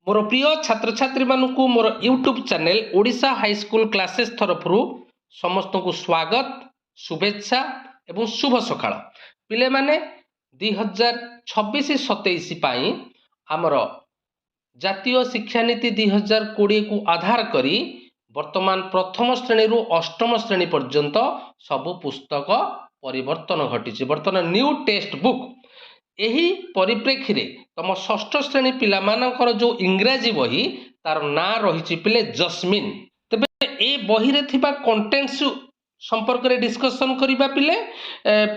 मोर प्रिय छात्र छात्री मानू मोर YouTube channel Odisha high school classes तरफ समस्त को स्वागत शुभेच्छा एवं शुभ सकाळ पिले माने 2026-27 आमर जातीय शिक्षा नीति 2020 को आधार करी वर्तमान प्रथम श्रेणी रु अष्टम श्रेणी पर्यंत सबु पुस्तक परिवर्तन घटी वर्तमान न्यू टेक्स्ट बुक यही परिप्रेक्षी रे तुम षष्ठ श्रेणी पिलामानकर जो इंग्राजी बही तार ना रही पिले जस्मिन तेबे ए बही रे थिबा कंटेंट्स संपर्क रे डिस्कशन करिबा पिले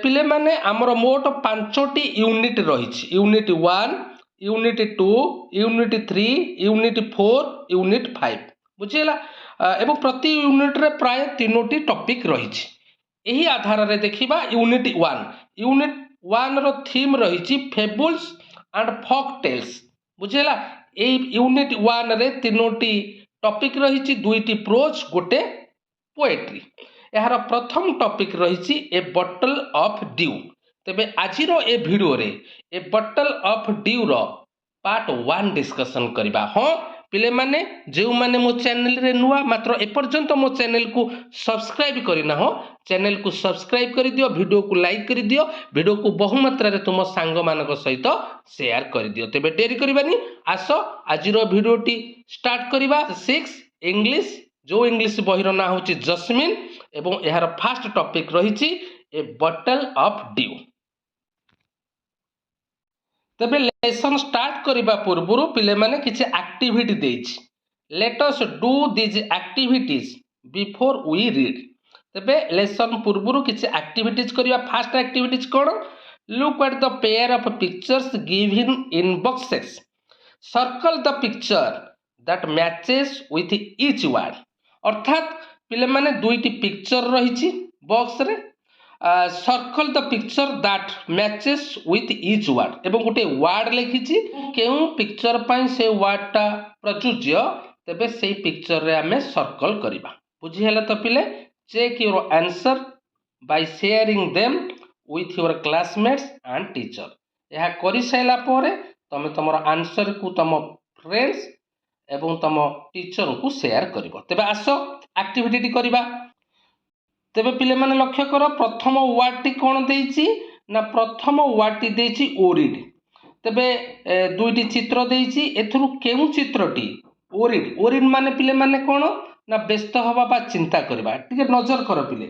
पिले माने हमर मोट 5टी यूनिट रही unit 1 unit 2 unit 3 unit 4 unit 5 बुझिला एवं प्रति यूनिट रे प्राय 3टी टॉपिक रही यही आधार रे देखिबा यूनिट 1 यूनिट 1 रो थीम रही फेबुल्स एंड फॉक टेल्स बुझेला ए यूनिट 1 रे 3टी टॉपिक रही 2टी प्रोज गोटे पोएट्री यार प्रथम टॉपिक रही ए बॉटल ऑफ ड्यू तेबे आजिरो ए वीडियो रे ए बॉटल ऑफ ड्यू रो पार्ट 1 डिस्कशन करिबा हां पिले माने जो माने मो चैनल रे नुआ मात्र एपर्यंत मो चैनल को सब्सक्राइब करिना हो चैनल को सब्सक्राइब कर दियो वीडियो को लाइक कर दियो वीडियो को बहु मात्रा रे तुम सांग मानक सहित शेयर कर दियो तेबे डेरी करबानी आसो आजिरो वीडियोटी स्टार्ट करिबा 6 इंग्लिश जो इंग्लिश बही रो ना होची जस्मिन एवं यार फर्स्ट टॉपिक रही ए बॉटल ऑफ ड्यू तेबे लेसन स्टार्ट करिबा पूर्वरु पिले माने किछि एक्टिविटी देछि let us do this activities before we read तेबे लेसन पूर्वरु किछि एक्टिविटीज करिबा फर्स्ट एक्टिविटीज कोन look at the pair of pictures given in boxes circle the picture that matches with each word अर्थात पिले माने दुईटी पिक्चर रही बॉक्स रे circle the picture that matches with each word एवं गोटे वर्ड लिखी केउ पिक्चर पाई से वर्डटा प्रयोज्य तेबे से पिक्चर रे आमे सर्कल करिबा बुझी हला तो पिले check your answer by sharing them with your classmates and teacher यह करि सैला परे तमे तमर आंसर को तम फ्रेंड्स एवं तम टीचर को शेयर करिवो तेबे आसो एक्टिविटी करिबा तेबे पिले माने लक्ष्य कर प्रथम वर्ड टी कोन देछि ना प्रथम वर्ड टी देछि ओरिड तेबे दुईटी चित्र देछि एथरु केउ चित्रटी ओरिड ओरिड माने पिले माने कोन ना व्यस्त हवा बा चिंता करबा ठीक नजर कर पिले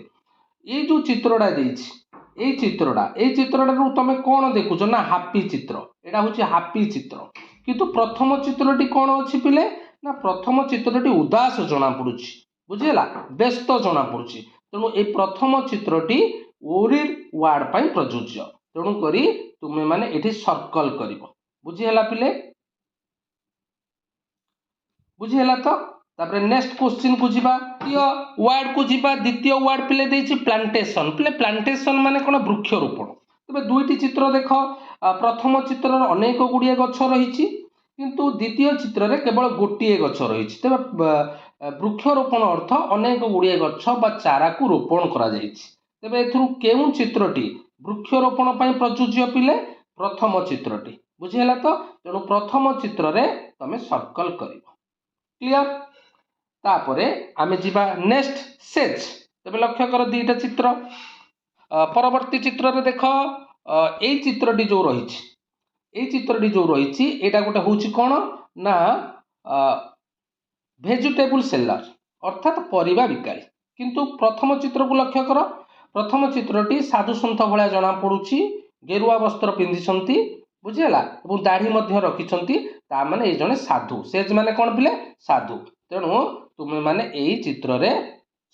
ए जो चित्रडा देछि ए चित्रडा रु तमे कोन देखुछो ना हैप्पी चित्र एडा होछि हैप्पी चित्र किंतु प्रथम चित्रटी कोन अछि पिले ना प्रथम चित्रटी उदास जणा पडुछि बुझिला व्यस्त जणा पडुछि तेणु ए प्रथम चित्रटी ओरिड वर्ड पाई प्रयोज्य तेणु करी तुमे माने एठी सर्कल करिवो बुझी हला पिले बुझी हला तो तापर नेक्स्ट क्वेश्चन को जिबा द्वितीय वर्ड को जिबा द्वितीय वर्ड पिले देछि प्लांटेशन पिले प्लांटेशन माने कोन वृक्षरोपण तबे दुईटी चित्र देखो प्रथम चित्र रे अनेक गुडिया गछ रहिछि किंतु द्वितीय चित्र रे केवल गोटिए गछ रहिछि तबे वृक्षरोपण अर्थ अनेक गुड़िए गछ बा चारा को रोपण करा जायछि तेबे एथरु केउ चित्रटी वृक्षरोपण पई प्रयोज्य पिले प्रथम चित्रटी बुझिला तो तेणु प्रथम चित्र रे तमे सर्कल करिवो क्लियर तापरे आमे जिबा नेक्स्ट सेज तेबे लक्ष्य कर दीटा चित्र परवर्ती चित्र रे देखो एई चित्रटी जो रहिछि एई चित्रटी जो रहिछि एटा गोटे होछि कोन ना भेजिटेबल सेलर अर्थात परिबा बिकाली किंतु प्रथम चित्र को लक्ष्य कर प्रथम चित्रटी साधु सन्थ भलिया जना पडुछि गेरुआ वस्त्र पिंधिसंती बुझिला एवं दाढ़ी मध्य रखिसंती ता माने ए जने साधु सेज माने कोन पिले साधु तेणु तुमे माने एई चित्र रे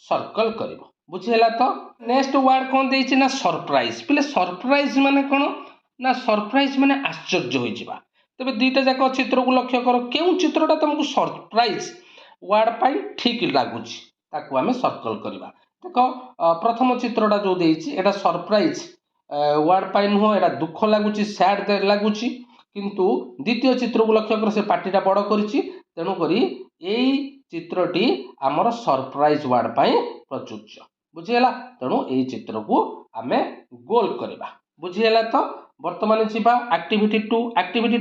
सर्कल करिवो बुझिला तो नेक्स्ट वर्ड कोन देछि ना सरप्राइज पिले सरप्राइज माने कोन ना सरप्राइज माने आश्चर्य होई जिबा तबे दुईटा जाक चित्र को लक्ष्य कर केउ चित्रटा तुमको सरप्राइज वर्ड पाई ठीक लागुची ताकू आमे सर्कल करिबा देखो प्रथम चित्रटा जो देछि एटा सरप्राइज वर्ड पाई नुह एटा दुख लागुची सैड लागुची किंतु द्वितीय चित्र को लक्ष्य कर से पार्टीटा बड़ करिछि तेनु करी एई चित्रटी हमर सरप्राइज वर्ड पाई प्रयोज्य बुझिला तेनु एई चित्र को आमे गोल करिबा बुझिला तो वर्तमान जिबा एक्टिविटी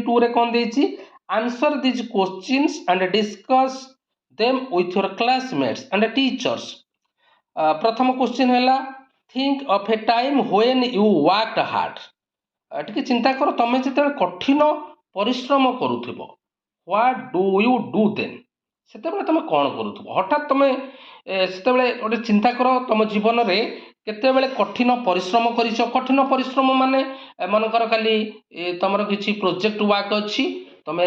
2 रे कोन देछि Answer these questions and discuss them with your classmates and teachers. प्रथम क्वेश्चन है think of a time when you worked hard टिके चिंता कर तुम जो कठिन परिश्रम करुव what do you do then से तुम कौन करुव हठात तुम से गोटे चिंता कर तुम जीवन में केतेबेले कठिन परिश्रम करिछ कठिन परिश्रम माने मनकर खाली तुम किसी प्रोजेक्ट वर्क अच्छी तुम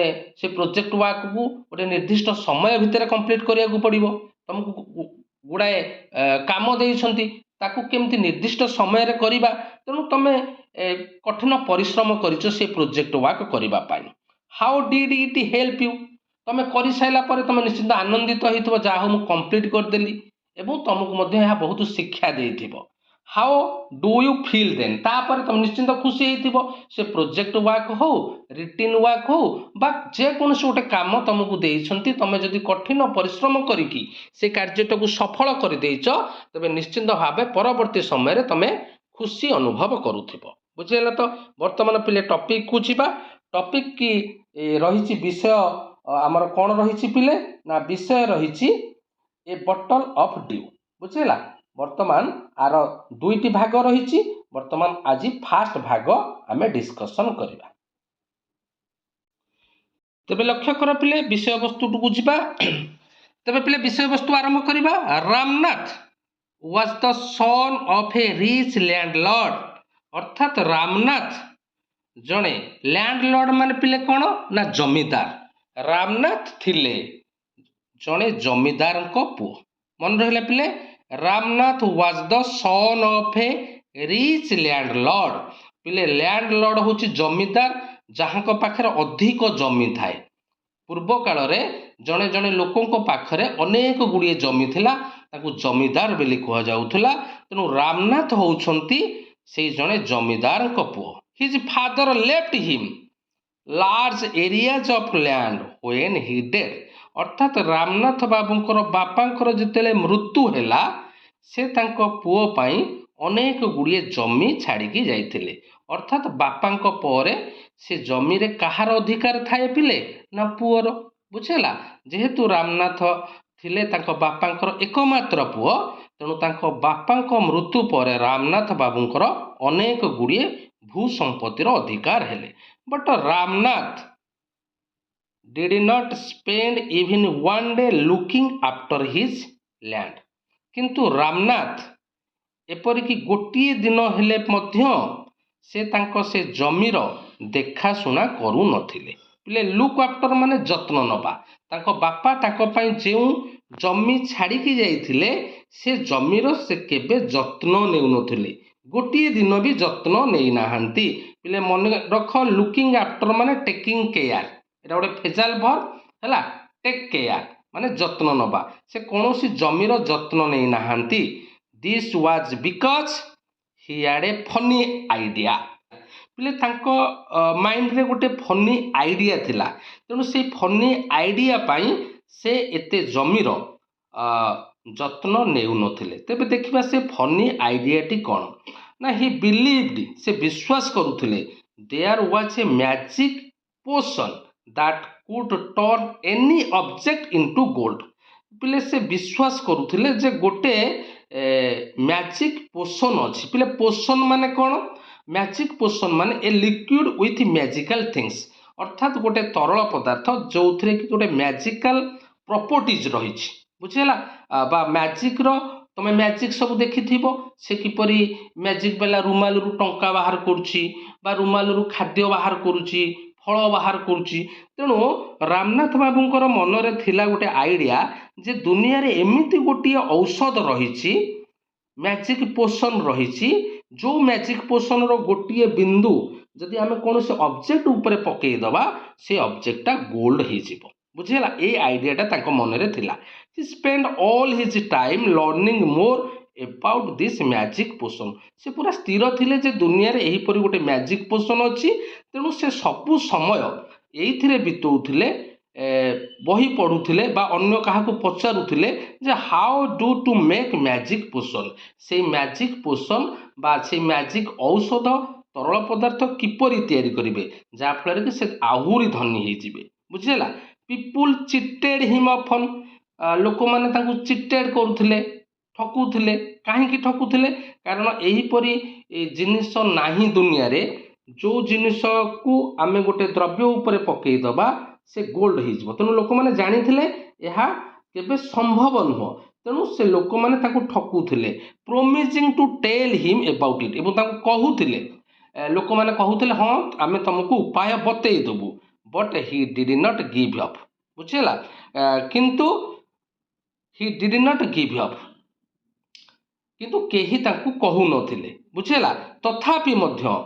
से प्रोजेक्ट वर्क को गोटे निर्दिष्ट समय भितर कंप्लीट करिया पड़िबो तुमको गुड़ाए काम देइछंती ताकू केमती निर्दिष्ट समय रे करिबा तेणु तुम कठिन परिश्रम करिछ से प्रोजेक्ट वर्क करिबा पाई how did it help you तुम कर सारा पर तुम निश्चिंत आनंदित हो जहाँ मु कंप्लीट करदेली एवं तुमको बहुत शिक्षा देइथिबो how do you feel then तापर तुम निश्चिंत खुशी हो से प्रोजेक्ट वर्क हो रिटिन वर्क हो बा जेकोसी गोटे काम तुमको देइछंती तुम जदि कठिन परिश्रम करिकी से कार्यटाକୁ सफल कर देइछ तबे निश्चिंत भाव परवर्ती समय रे तुम खुशी अनुभव करुथिबो बुझिला तो वर्तमान पिले टॉपिक को जीवा टॉपिक की रही विषय आमर कौन रही पिले ना विषय रही ए बॉटल ऑफ ड्यू बुझेगा वर्तमान आर दुईटी भाग रही वर्तमान आज फास्ट भाग आम डिस्कसन करवा तेरे लक्ष्य कर पिले विषय वस्तु को जीवा तेरे पिले विषय वस्तु आरंभ करवा Ramnath was the son of A rich landlord अर्थात रामनाथ जड़े लैंडलॉर्ड मान पिले कौन ना जमीदार रामनाथ थिले जड़े जमीदार पुओ मन रहा पिले Ramnath was the son of A rich landlord पिले लैंडलॉर्ड हूँ जमीदार जहाँ पाखे अधिक जमी थाए पूर्व काल रे जड़े जड़े लोकों पाखरे अनेक गुड़िए जमी थिला ताकू जमीदार बेली कह जाउथला तेणु रामनाथ होउछंती से जड़े जमीदार पुओ his father left him large areas of land when he died अर्थात रामनाथ बाबूंकर बापांकर जितेले मृत्यु हैला से तांको पुओ पाई अनेक गुड़िए जमी छाड़िकी जाइथिले अर्थात बापांक परे से जमी रे कहार अधिकार थाए पिले ना पुओर बुझेला जेहेतु रामनाथ थिले तांको बापांकर एकमात्र पुओ तेणु तांको बापांक मृत्यु पर रामनाथ बाबूंकर अनेक गुड़िए भू संपत्तिर अधिकार हेले but Ramnath did not spend even one day looking after his land किंतु रामनाथ एपरिकी गोटिए दिन हेले मध्य से तांको से जमीर देखाशुना करू नथिले पिले लुक आफ्टर माने जत्न नबा तांको बापा तांको पई जेउ जमी छाड़िकी जाइथिले से जमीर से केबे जत्न नेउ नथिले गोटिए दिन भी जत्न नहीं नाहांती पिले मन रख लुकिंग आफ्टर माने टेकिंग केयर एटा गोटे फेजाल वर्ब है टेक केयर माने जत्न नबा से कौन जमीर जत्न नहीं नाहांती this was because he had a funny idea पिले तांको माइंड रे गोटे फनी आइडिया थिला तेणु से फनी आइडिया पाई से एते जमीर जत्न नेउ नथिले तेबे देखिबा से फनी आइडियाटी कौन ना ही बिलीव्ड से विश्वास करुथिले there was a magic potion that could turn any object into gold पिले से विश्वास करुथिले जे गोटे मैजिक पोशन अछि पिले पोशन माने कौन मैजिक पोशन माने a liquid with magical things अर्थात गोटे तरल पदार्थ जो थे कि गोटे मैजिकल प्रॉपर्टीज रही बुझेला बा मैजिक रो तुम मैजिक सब देखि से किपरि मैजिक बेला रुमाल रु टंका बाहर करुची बा रुमाल रु खाद्य बाहर करुची फल बाहर करुची तेणु रामनाथ बाबूंकर मनरे थिला गोटे आइडिया जे दुनिया रे एमिति गोटे औषध रही मैजिक पोशन रही जो मैजिक पोशन रो गोटे बिंदु जदि आम कौन से ऑब्जेक्ट ऊपर पकईदबा से ऑब्जेक्टा गोल्ड हो बुझेगा ये आइडियाटा ताको मनरे थिला he spent all his time learning more about this magic potion से पूरा स्थिर थिले जे दुनिया रे एही परि गोटे मैजिक पोशन अछि तेणु से सबु समय एइथिरे बितौथिले बही पढ़ुथिले बा अन्य काहाको पचारुथिले जे how do to make magic potion से मैजिक पोशन बा से मैजिक औषध तरल पदार्थ किपरि तैयारी करिवे जा फल रे से आहुरी धनी हे जिवे बुझीगला पीपुल चिटेड हिम ऑफन लोक मैंने तांको चिटेड करुले ठकुले कहीं ठकुले कारण यहीपरी जिनिस नाही दुनिया रे जो जिनिस को आमे गोटे द्रव्य उपर पकईदबा से गोल्ड हो तेणु लोक मैंने जानी केबे संभव नुह तेणु से लोक मैंने ठकुले promising to tell him about it एवं कहूले लोक मैंने कहूले हाँ आम तुमको उपाय बतईदेबू but he did not give up बुझेगा किंतु he did not give up किंतु केही तांकु कहू नथिले बुझेगा तथापि मध्य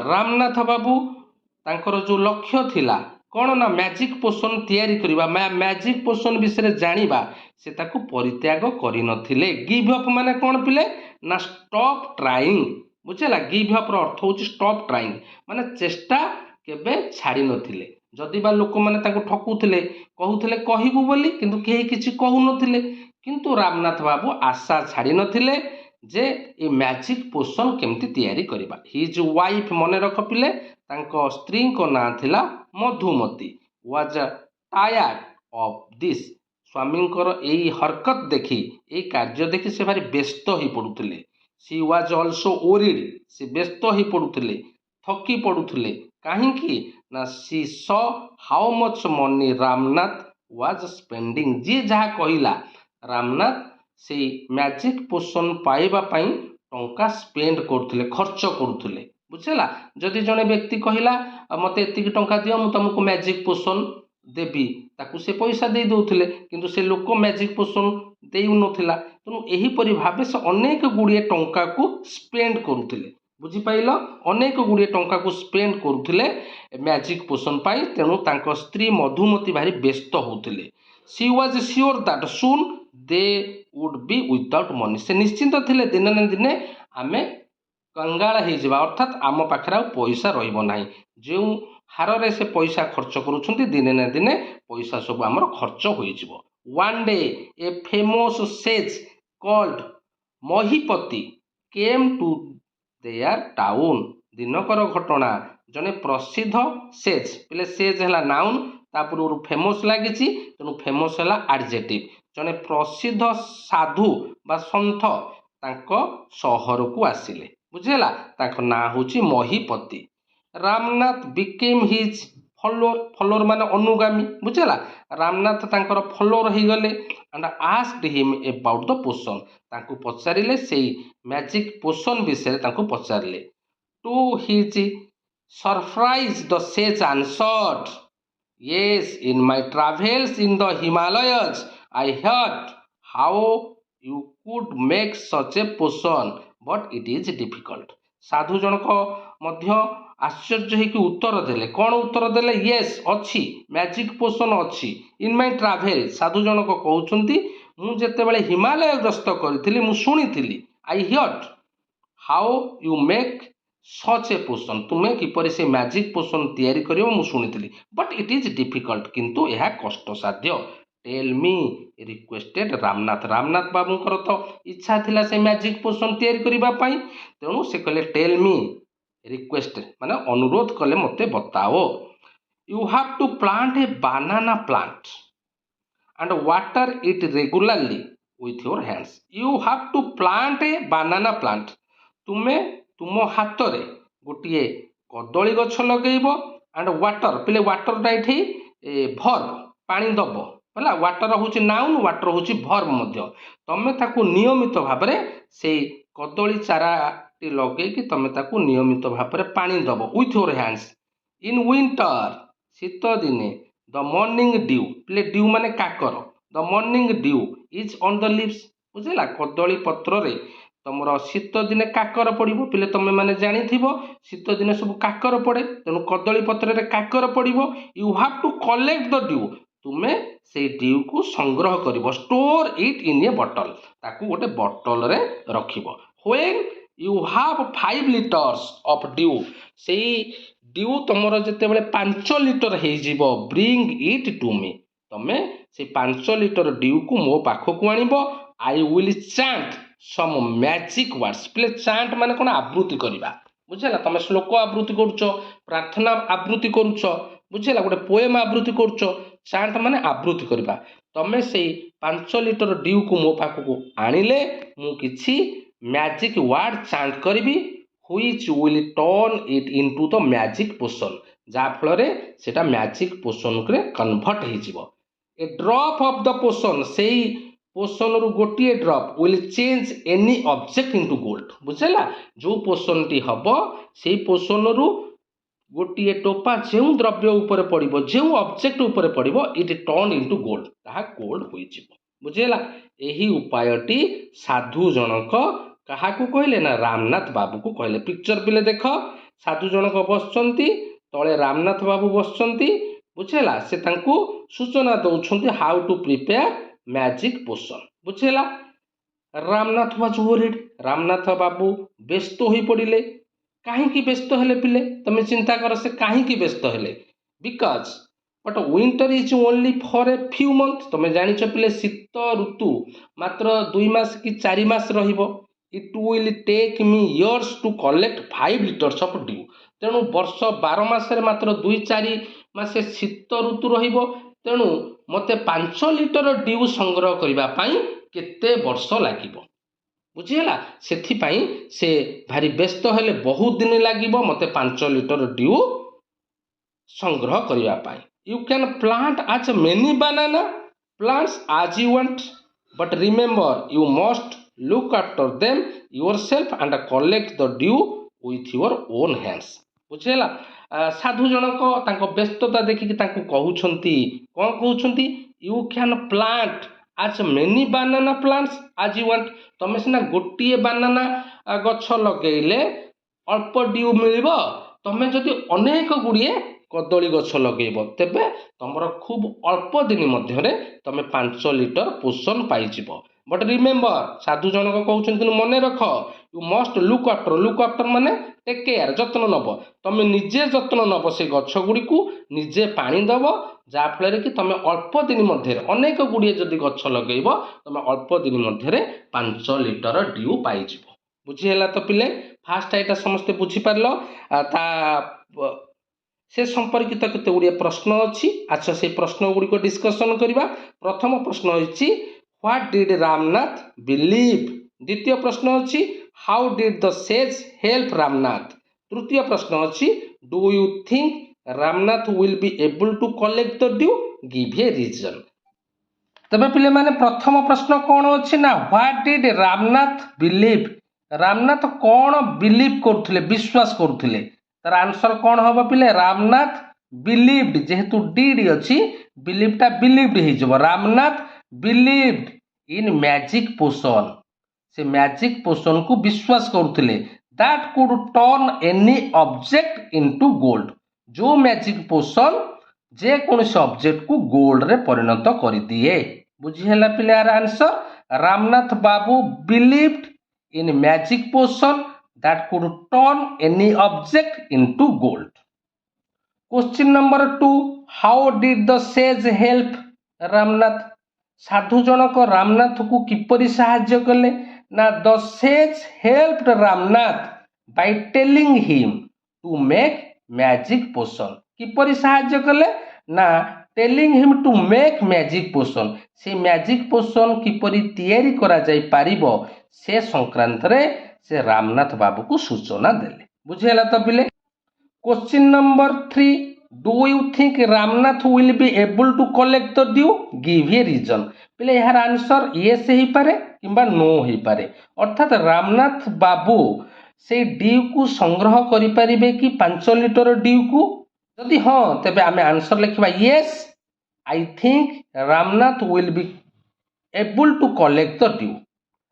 रामनाथ बाबू तांकर जो लक्ष्य थिला कौन ना मैजिक पोषण तैयारी करबा मैजिक पोषण विषय जानिबा से ताकु परित्याग करि नथिले गिव अप माने कौन पिले ना स्टॉप ट्राइंग बुझेगा गिव अप रो अर्थ होची स्टॉप ट्राइंग माने चेष्टा केबे छाड़ी नथिले जदि बा लोक माने ताकु ठकुथिले कहूथिले कहिबु बोली किंतु केही किछि कहू नथिले किंतु रामनाथ बाबू आशा छाड़ी नथिले जे ए मैजिक पोषण केमती तैयारी करबा हिज वाइफ मने रख पिले तांको स्त्री को ना थिला Madhumati was tired of this स्वामी यही हरकत देखी यही कार्य देखी से भारी व्यस्त हो पड़ुले सी वाज ऑल्सो ओरिड से व्यस्त हो पड़ुले थकी पड़ुले कहीं ना she saw how much money Ramnath was spending जी जहाँ कहला रामनाथ से मैजिक पोषण पाइबा टंका स्पेंड करते खर्च करुले बुझेगा जदि जड़े व्यक्ति कहला मत एति टंका दियो मु तुमको मैजिक पोषण देवी ताकू से पैसा दे दौले किंतु से लोक मैजिक पोषण दे नथिला तेणु एहीपरि भावे से अनेक गुड़िए टंका को स्पेंड करुले बुझिपाइल अनेक गुड़िए टंका को स्पेंड करुले मैजिक पोषण पाई तेणु तांको स्त्री मधुमती भारी व्यस्त होते she was sure that soon they would be without money से निश्चिंत थिले दिने न दिने आमे कंगाल हो जावा अर्थात आम पाखे पैसा रहिबो नाही जो हार रे से पैसा खर्च करूछंती दिने न दिने पैसा सब आमर खर्च होई जिवो one day a famous sage called Mahipati came to their town दिनकर घटना जने प्रसिद्ध सेज पहले सेज है नाउन तापूर्व फेमस लगी तेणु फेमस है एडजेक्टिव जने प्रसिद्ध साधु बा सन्थ तांको सहर को आसिले बुझेला तांको ना होची Mahipati Ramnath became his follower follower माने अनुगामी बुझेला रामनाथ तांकर फॉलोअर हो गले and asked him about the potion तांको पचारिले सेई मैजिक पोषण विषय तांको पचारिले to his surprise the sage answered yes in my travels in the Himalayas I heard how you could make such a potion but it is difficult साधु जनक मध्य आश्चर्य होकि उत्तर देले कौन उत्तर देले yes अच्छी मैजिक पोषण अच्छी इन माय ट्राभेल साधु जनक कहउछंती मु जेते बेले हिमालय ग्रस्त करथिली मु सुनिथिली I heard how you make such a potion तुम्हें किपर से मैजिक पोषण तैयारी करियो मु सुनिथिली बट इट इज डिफिकल्ट किंतु यह कष्ट साध्य tell me requested Ramnath Ramnath बाबूंकर तो इच्छा थिला से मैजिक पोषण तैयारी करिबा पई तेणु से कहले टेल मी रिक्वेस्ट माने अनुरोध कले मते बताओ you have to plant a banana plant and water it regularly with your hands you have to plant a banana plant तुम्हें तुम हाथ रे गोटे कदली गछ लगेब एंड वाटर पहले वाटर ये भर्ब पानी दब है वाटर हूँ नाउन वाटर हूँ भर्ब तुम ताकू नियमित भाव से कदली चारा लगे तुम ताकू नियमित भाव पानी दब with your hands in winter शीत दिने द मॉर्निंग ड्यू पहले ड्यू माने काकर the morning dew is on the leaves बुझेगा कदली पत्र रे तुम शीत दिने काकर पड़ो पे तुम मैंने जानी शीत दिने सब काकर पड़े तेणु कदली पत्र रे काकर पड़ो you have to collect the dew तुम्हें से ड्यू को संग्रह कर स्टोर इट इन ए बटल ताकू गोटे बटल रे रखिब when you have 5 litres of dew से ड्यू तुमर जिते बड़े 5 लिटर हो ब्रिंग इट टू मी तुम्हें से 5 लिटर ड्यू को मो पाखक आनिब I will chant some magic words play chant माने कोन आवृत्ति करबा बुझला तुम श्लोक आवृत्ति करूछ प्रार्थना आवृत्ति करूछ ବୁଝିଲା ଗୋଟେ ପୋଏମ୍ ଆବୃତ୍ତି କରୁଛ ଚାଣ୍ଟ ମାନେ ଆବୃତ୍ତି କରିବା ତମେ ସେଇ 5 ଲିଟର ଡ୍ୟୁକୁ ମୋ ପାଖକୁ ଆଣିଲେ ମୁଁ କିଛି ମ୍ୟାଜିକ୍ ୱାର୍ଡ ଚାଣ୍ଟ କରିବି which will turn it into the magic potion ଯାହାଫଳରେ ସେଟା ମ୍ୟାଜିକ୍ ପୋଷନରେ କନଭର୍ଟ ହେଇଯିବ ଏ ଡ୍ରପ୍ ଅଫ୍ ଦ ପୋଷନ ସେଇ ପୋଷଣରୁ ଗୋଟିଏ drop will change any object into gold ବୁଝିଲା ଯେଉଁ ପୋଷଣଟି ହବ ସେଇ ପୋଷଣରୁ ଗୋଟିଏ ଟୋପା ଯେଉଁ ଦ୍ରବ୍ୟ ଉପରେ ପଡ଼ିବ ଯେଉଁ ଅବଜେକ୍ଟ ଉପରେ ପଡ଼ିବ ଇଟ୍ ଟର୍ନ ଇଣ୍ଟୁ ଗୋଲ୍ଡ ତାହା ଗୋଲ୍ଡ ହୋଇଯିବ ବୁଝିଲା ଏହି ଉପାୟଟି ସାଧୁ ଜଣକ କାହାକୁ କହିଲେ ନା ରାମନାଥ ବାବୁକୁ କହିଲେ ପିକ୍ଚର ପିଲେ ଦେଖ ସାଧୁ ଜଣକ ବସିଛନ୍ତି ତଳେ ରାମନାଥ ବାବୁ ବସିଛନ୍ତି ବୁଝିଲା ସେ ତାଙ୍କୁ ସୂଚନା ଦଉଛନ୍ତି ହାଉ ଟୁ ପ୍ରିପେୟାର ମ୍ୟାଜିକ୍ ପୋଷଣ ବୁଝିଲା ରାମନାଥ ରାମନାଥ ବାବୁ ବ୍ୟସ୍ତ ହୋଇ ପଡ଼ିଲେ କାହିଁକି ବ୍ୟସ୍ତ ହେଲେ ପିଲେ ତମେ ଚିନ୍ତା କର ସେ କାହିଁକି ବ୍ୟସ୍ତ ହେଲେ because but winter is only for a few month ତମେ ଜାଣିଛ ପିଲେ ଶୀତ ଋତୁ ମାତ୍ର 2 ମାସ କି 4 ମାସ ରହିବ it will take me years to collect 5 litres of dew ତେଣୁ ବର୍ଷ 12 ମାସରେ ମାତ୍ର 2-4 ମାସେ ଶୀତ ଋତୁ ରହିବ ତେଣୁ ମୋତେ 5 ଲିଟର ଡ୍ୟୁ ସଂଗ୍ରହ କରିବା ପାଇଁ କେତେ ବର୍ଷ ଲାଗିବ ବୁଝିହେଲା ସେଥିପାଇଁ ସେ ଭାରି ବ୍ୟସ୍ତ ହେଲେ ବହୁତ ଦିନ ଲାଗିବ ମୋତେ 5 ଲିଟର ଡ୍ୟୁ ସଂଗ୍ରହ କରିବା ପାଇଁ you can plant as many banana plants as you want but remember you must look after them yourself and collect the dew with your own hands ବୁଝିହେଲା ସାଧୁ ଜଣକ ତାଙ୍କ ବ୍ୟସ୍ତତା ଦେଖିକି ତାଙ୍କୁ କହୁଛନ୍ତି କ'ଣ କହୁଛନ୍ତି you can plant as many banana plants as you want ତମେ ସିନା ଗୋଟିଏ ବାନାନା ଗଛ ଲଗେଇଲେ ଅଳ୍ପ ଡ୍ୟୁ ମିଳିବ ତମେ ଯଦି ଅନେକ ଗୁଡ଼ିଏ କଦଳୀ ଗଛ ଲଗେଇବ ତେବେ ତମର ଖୁବ୍ ଅଳ୍ପ ଦିନ ମଧ୍ୟରେ ତମେ 5 ଲିଟର ପୋଷଣ ପାଇଯିବ ବଟ୍ ରିମେମ୍ବର ସାଧୁ ଜଣକ କହୁଛନ୍ତି ମନେ ରଖ ୟୁ ମଷ୍ଟ ଲୁକ୍ ଆଫ୍ଟର ମାନେ ଟେକ୍ କେୟାର ଯତ୍ନ ନେବ ତମେ ନିଜେ ଯତ୍ନ ନେବ ସେ ଗଛ ଗୁଡ଼ିକୁ ନିଜେ ପାଣି ଦେବ ଯାହାଫଳରେ କି ତମେ ଅଳ୍ପ ଦିନ ମଧ୍ୟରେ ଅନେକ ଗୁଡ଼ିଏ ଯଦି ଗଛ ଲଗେଇବ ତମେ ଅଳ୍ପ ଦିନ ମଧ୍ୟରେ 5 ଲିଟର ଡ୍ୟୁ ପାଇଯିବ ବୁଝିହେଲା ତ ପିଲେ ଫାଷ୍ଟ ଏଇଟା ସମସ୍ତେ ବୁଝିପାରିଲ ତା ସେ ସମ୍ପର୍କିତ କେତେ ଗୁଡ଼ିଏ ପ୍ରଶ୍ନ ଅଛି ଆଚ୍ଛା ସେ ପ୍ରଶ୍ନ ଗୁଡ଼ିକ ଡିସ୍କସନ୍ କରିବା ପ୍ରଥମ ପ୍ରଶ୍ନ ହେଉଛି ହ୍ୱାଟ୍ ଡିଡ୍ ରାମନାଥ ବିଲିଭ୍ ଦ୍ୱିତୀୟ ପ୍ରଶ୍ନ ଅଛି how did the sage help Ramnath ତୃତୀୟ ପ୍ରଶ୍ନ ଅଛି do you think Ramnath will be able to collect the dew give a reason ତେବେ ପିଲାମାନେ ପ୍ରଥମ ପ୍ରଶ୍ନ କ'ଣ ଅଛି ନା what did Ramnath believe Ramnath କ'ଣ ବିଲିଭ୍ କରୁଥିଲେ ବିଶ୍ୱାସ କରୁଥିଲେ ତାର ଆନ୍ସର କ'ଣ ହବ ପିଲେ ରାମନାଥ ବିଲିଭ୍ଡ ଯେହେତୁ ଡିଡ୍ ଅଛି ବିଲିଭ୍ଟା ବିଲିଭ୍ଡ ହେଇଯିବ ରାମନାଥ ବିଲିଭ୍ଡ ଇନ୍ ମ୍ୟାଜିକ୍ ପୋଷଣ ସେ ମ୍ୟାଜିକ୍ ପୋଷଣକୁ ବିଶ୍ୱାସ କରୁଥିଲେ that could turn any object into gold ଯେଉଁ ମ୍ୟାଜିକ୍ ପୋଷଣ ଯେକୌଣସି ଅବଜେକ୍ଟକୁ ଗୋଲ୍ଡରେ ପରିଣତ କରିଦିଏ ବୁଝିହେଲା ପିଲେ ଆର ଆନ୍ସର ରାମନାଥ ବାବୁ believed in magic potion that could turn any object into gold. Question number 2. How did the sage help Ramnath? ସାଧୁ ଜଣକ ରାମନାଥକୁ କିପରି ସାହାଯ୍ୟ କଲେ ନା the sage helped Ramnath by telling him to make magic potion. କିପରି ସାହାଯ୍ୟ କଲେ ନା telling him to make magic potion. ସେ ମ୍ୟାଜିକ୍ ପୋଷଣ କିପରି ତିଆରି କରାଯାଇ ପାରିବ ସେ ସଂକ୍ରାନ୍ତରେ ସେ ରାମନାଥ ବାବୁକୁ ସୂଚନା ଦେଲେ ବୁଝିହେଲା ତ ପିଲେ question number 3 do you think Ramnath will be able to collect the dew give a reason ପିଲେ ଏହାର ଆନ୍ସର ୟେସ୍ ହେଇପାରେ କିମ୍ବା ନୋ ହେଇପାରେ ଅର୍ଥାତ୍ ରାମନାଥ ବାବୁ ସେଇ ଡ୍ୟୁକୁ ସଂଗ୍ରହ କରିପାରିବେ କି 5 ଲିଟର ଡ୍ୟୁକୁ ଯଦି ହଁ ତେବେ ଆମେ ଆନ୍ସର ଲେଖିବା yes I think Ramnath will be able to collect the dew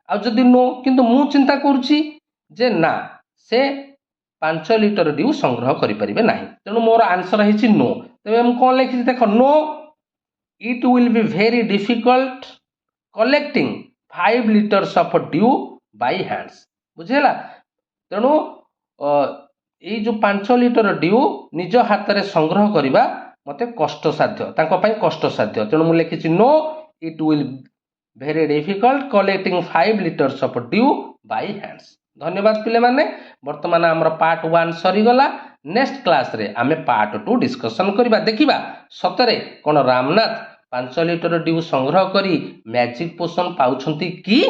ଆଉ ଯଦି नो କିନ୍ତୁ ମୁଁ ଚିନ୍ତା କରୁଛି ଯେ ନା ସେ 5 ଲିଟର ଡ୍ୟୁ ସଂଗ୍ରହ କରିପାରିବେ ନାହିଁ ତେଣୁ ମୋର ଆନ୍ସର ହେଇଛି नो ତେବେ ମୁଁ କ'ଣ ଲେଖିଛି ଦେଖ no it will be very difficult collecting 5 litres of dew by hands ବୁଝିହେଲା ତେଣୁ ଏଇ ଯେଉଁ 5 ଲିଟର ଡ୍ୟୁ ନିଜ ହାତରେ ସଂଗ୍ରହ କରିବା ମୋତେ କଷ୍ଟସାଧ୍ୟ ତାଙ୍କ ପାଇଁ କଷ୍ଟସାଧ୍ୟ ତେଣୁ ମୁଁ ଲେଖିଛି no it will very difficult collecting 5 liters of dew by hands. धन्यवाद पिले माने वर्तमान आमर पार्ट 1 सरीगला नेक्स्ट क्लास रे आमे पार्ट 2 डिस्कशन करिबा देखिबा सतरे कोन रामनाथ 5 लिटर ड्यू संग्रह करी मैजिक पोषण पाउछंती कि